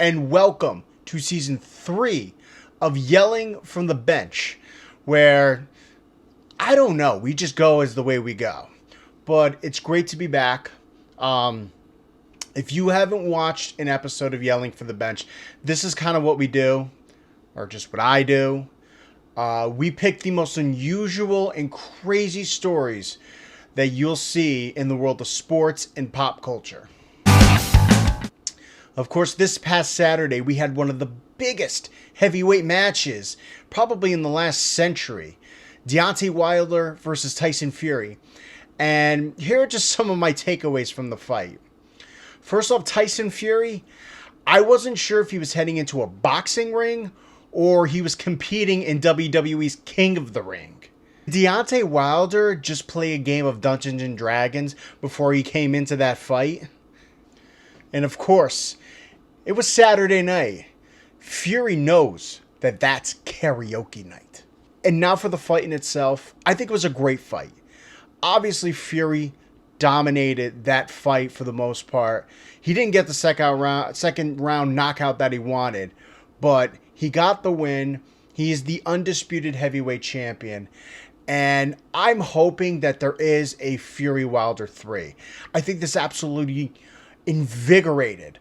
and welcome to season 3 of Yelling from the Bench, where, I don't know, we just go as the way we go. But it's great to be back. If you haven't watched an episode of Yelling from the Bench, this is kind of what we do, or just what I do. We pick the most unusual and crazy stories that you'll see in the world of sports and pop culture. Of course, this past Saturday, we had one of the biggest heavyweight matches, probably in the last century. Deontay Wilder versus Tyson Fury. And here are just some of my takeaways from the fight. First off, Tyson Fury, I wasn't sure if he was heading into a boxing ring or he was competing in WWE's King of the Ring. Deontay Wilder just played a game of Dungeons and Dragons before he came into that fight. And of course, it was Saturday night. Fury knows that that's karaoke night. And now for the fight in itself, I think it was a great fight. Obviously, Fury dominated that fight for the most part. He didn't get the second round knockout that he wanted, but he got the win. He is the undisputed heavyweight champion. And I'm hoping that there is a Fury Wilder 3. I think this absolutely invigorated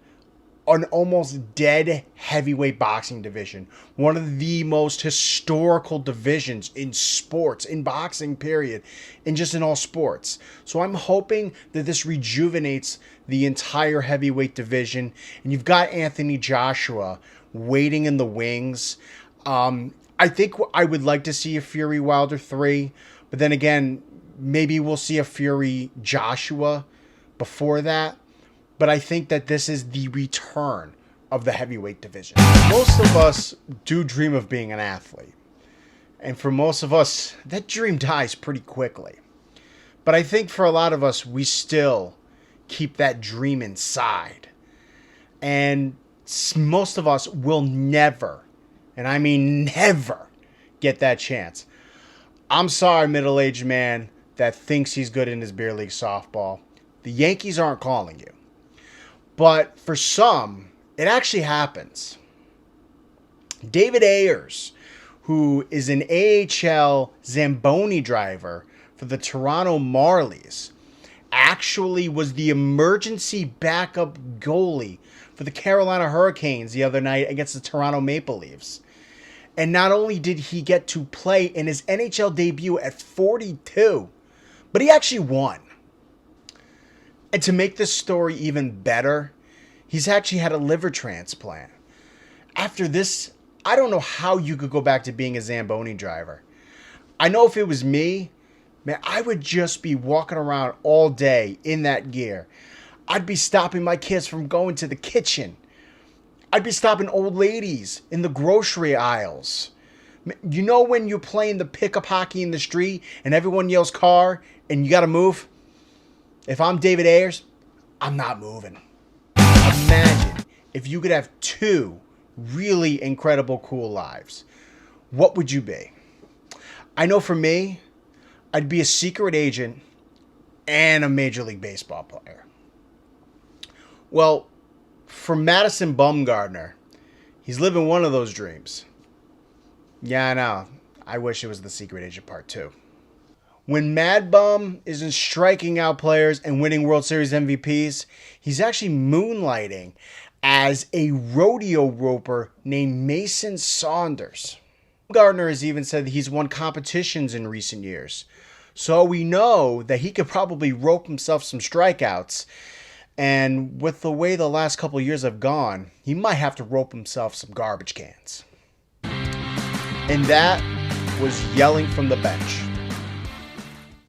an almost dead heavyweight boxing division. One of the most historical divisions in sports, in boxing period, and just in all sports. So I'm hoping that this rejuvenates the entire heavyweight division. And you've got Anthony Joshua waiting in the wings. I think I would like to see a Fury Wilder 3, but then again, maybe we'll see a Fury Joshua before that. But I think that this is the return of the heavyweight division. Most of us do dream of being an athlete. And for most of us, that dream dies pretty quickly. But I think for a lot of us, we still keep that dream inside. And most of us will never, and I mean never, get that chance. I'm sorry, middle-aged man that thinks he's good in his beer league softball. The Yankees aren't calling you. But for some, it actually happens. David Ayers, who is an AHL Zamboni driver for the Toronto Marlies, actually was the emergency backup goalie for the Carolina Hurricanes the other night against the Toronto Maple Leafs. And not only did he get to play in his NHL debut at 42, but he actually won. And to make this story even better, he's actually had a liver transplant. After this, I don't know how you could go back to being a Zamboni driver. I know if it was me, man, I would just be walking around all day in that gear. I'd be stopping my kids from going to the kitchen. I'd be stopping old ladies in the grocery aisles. You know when you're playing the pickup hockey in the street and everyone yells car and you gotta move? If I'm David Ayers, I'm not moving. Imagine if you could have 2 really incredible, cool lives. What would you be? I know for me, I'd be a secret agent and a Major League Baseball player. Well, for Madison Bumgarner, he's living one of those dreams. Yeah, I know. I wish it was the secret agent part too. When MadBum isn't striking out players and winning World Series MVPs, he's actually moonlighting as a rodeo roper named Mason Saunders. Bumgarner has even said that he's won competitions in recent years. So we know that he could probably rope himself some strikeouts. And with the way the last couple of years have gone, he might have to rope himself some garbage cans. And that was Yelling from the Bench.